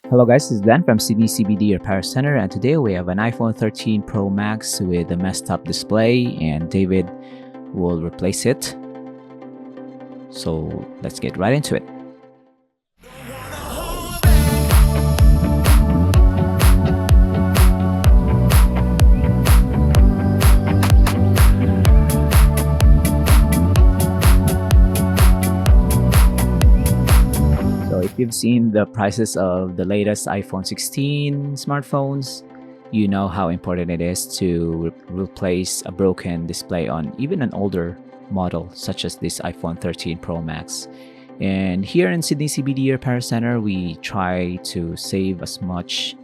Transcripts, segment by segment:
Hello guys, this is Dan from Sydney CBD Repair Centre, and today we have an iPhone 13 Pro Max with a messed up display, and David will replace it. So let's get right into it. So if you've seen the prices of the latest iPhone 16 smartphones, you know how important it is to replace a broken display on even an older model such as this iPhone 13 Pro Max. And here in Sydney CBD Repair Centre, we try to save as much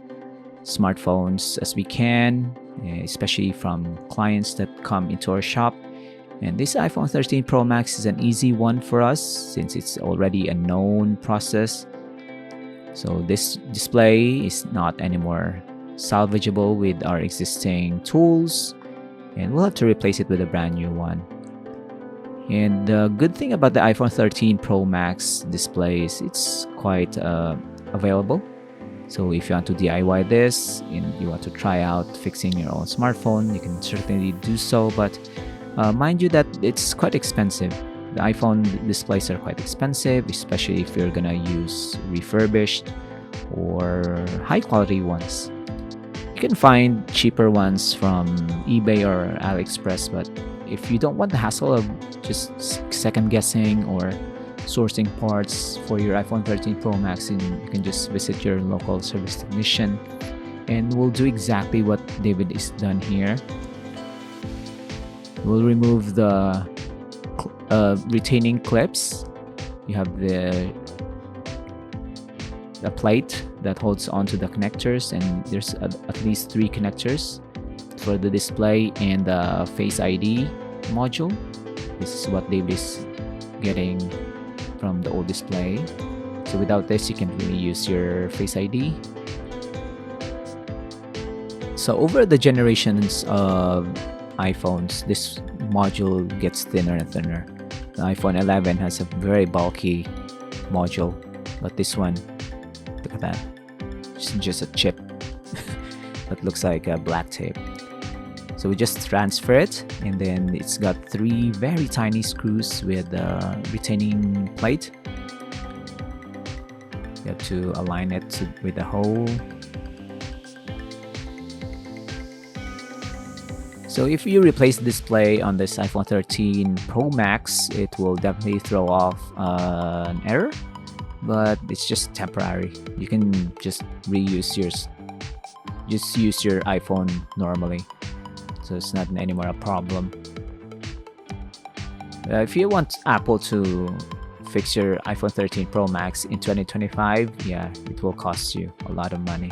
smartphones as we can, especially from clients that come into our shop. And this iPhone 13 Pro Max is an easy one for us since it's already a known process. So this display is not anymore salvageable with our existing tools, and we'll have to replace it with a brand new one. And the good thing about the iPhone 13 Pro Max display is it's quite available. So if you want to DIY this and you want to try out fixing your own smartphone, you can certainly do so, but mind you that it's quite expensive. The iPhone displays are quite expensive, especially if you're gonna use refurbished or high quality ones. You can find cheaper ones from eBay or AliExpress, but if you don't want the hassle of just second guessing or sourcing parts for your iPhone 13 Pro Max, you can just visit your local service technician, and we'll do exactly what David is done here. We'll remove the retaining clips. You have the plate that holds onto the connectors, and there's at least 3 connectors for the display and the Face ID module. This is what David is getting from the old display. So without this, you can't really use your Face ID. So over the generations of iPhones, this module gets thinner and thinner. The iPhone 11 has a very bulky module, but this one, look at that, it's just a chip that looks like a black tape. So we just transfer it, and then it's got 3 very tiny screws with a retaining plate. You have to align it with the hole. So if you replace the display on this iPhone 13 Pro Max, it will definitely throw off an error, but it's just temporary. You can just reuse yours, just use your iPhone normally, so it's not anymore a problem. If you want Apple to fix your iPhone 13 Pro Max in 2025, yeah, it will cost you a lot of money.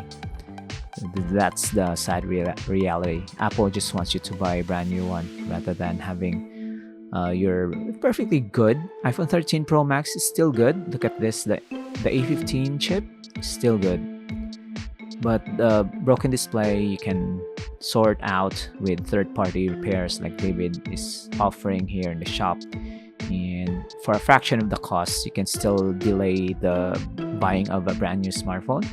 That's the sad reality. Apple just wants you to buy a brand new one rather than having your perfectly good iPhone 13 Pro Max is still good. Look at this, the A15 chip is still good, but the broken display you can sort out with third-party repairs like David is offering here in the shop, and for a fraction of the cost you can still delay the buying of a brand new smartphone.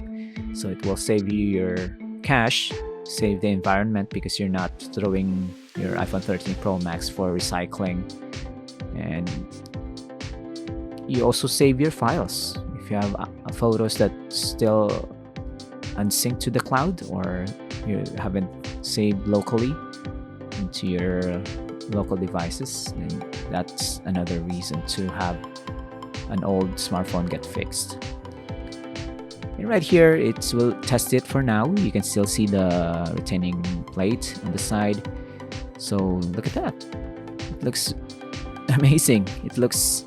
So it will save you your cash, save the environment because you're not throwing your iPhone 13 Pro Max for recycling, and you also save your files. If you have photos that still unsynced to the cloud or you haven't saved locally into your local devices, then that's another reason to have an old smartphone get fixed. And right here, we'll test it for now. You can still see the retaining plate on the side. So look at that. It looks amazing. It looks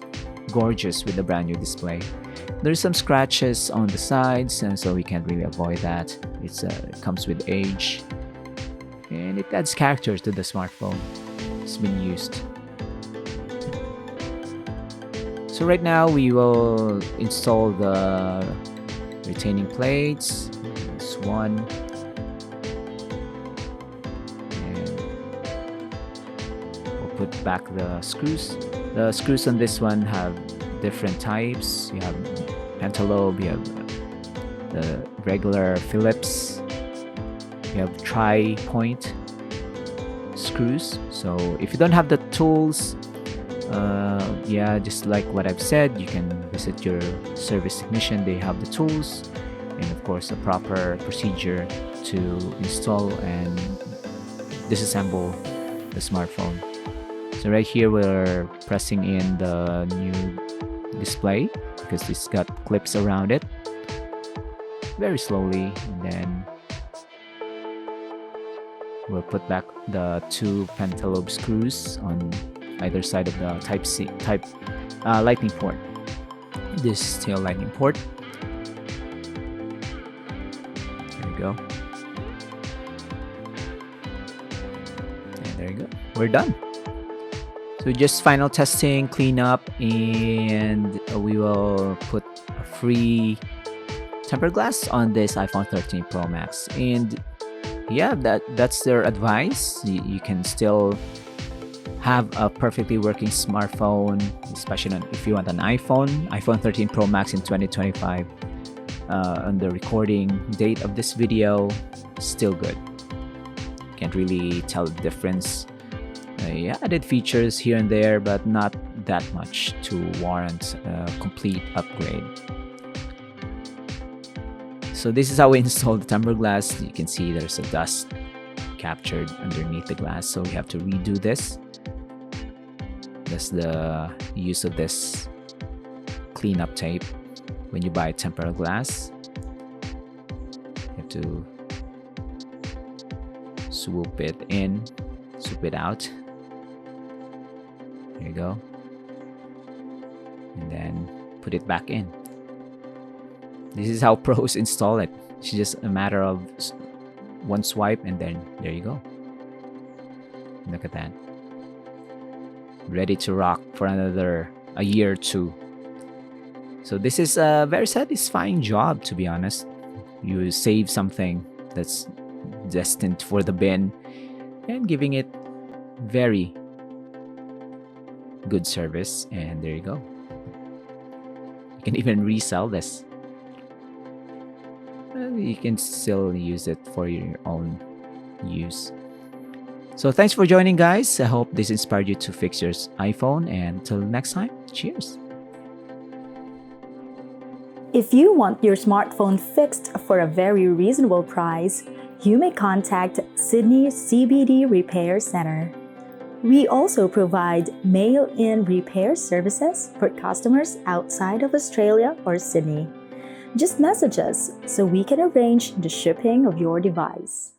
gorgeous with the brand new display. There's some scratches on the sides, and so we can't really avoid that. It comes with age, and it adds character to the smartphone. It's been used. So right now, we will install the retaining plates. This one, and we'll put back the screws. The screws on this one have different types. You have pentalobe, you have the regular Phillips. You have tri-point screws. So if you don't have the tools, yeah, just like what I've said, you can visit your service technician. They have the tools and of course a proper procedure to install and disassemble the smartphone. So right here we're pressing in the new display because it's got clips around it, very slowly, and then we'll put back the two pentalobe screws on either side of the Type-C lightning port. This is still lightning port. There you go. And there you go. We're done. So just final testing, clean up, and we will put a free tempered glass on this iPhone 13 Pro Max. And yeah, that's their advice. You can still have a perfectly working smartphone, especially if you want an iPhone 13 Pro Max in 2025. On the recording date of this video, still good. Can't really tell the difference. Yeah, added features here and there, but not that much to warrant a complete upgrade. So this is how we install the tempered glass. You can see there's a dust captured underneath the glass, so we have to redo this. That's the use of this cleanup tape when you buy tempered glass. You have to swoop it in, swoop it out. There you go. And then put it back in. This is how pros install it. It's just a matter of one swipe and then there you go. Look at that. Ready to rock for a year or two. So this is a very satisfying job, to be honest. You save something that's destined for the bin and giving it very good service, and there you go. You can even resell this. You can still use it for your own use. So thanks for joining, guys. I hope this inspired you to fix your iPhone, and until next time, cheers. If you want your smartphone fixed for a very reasonable price, you may contact Sydney CBD Repair Centre. We also provide mail-in repair services for customers outside of Australia or Sydney. Just message us so we can arrange the shipping of your device.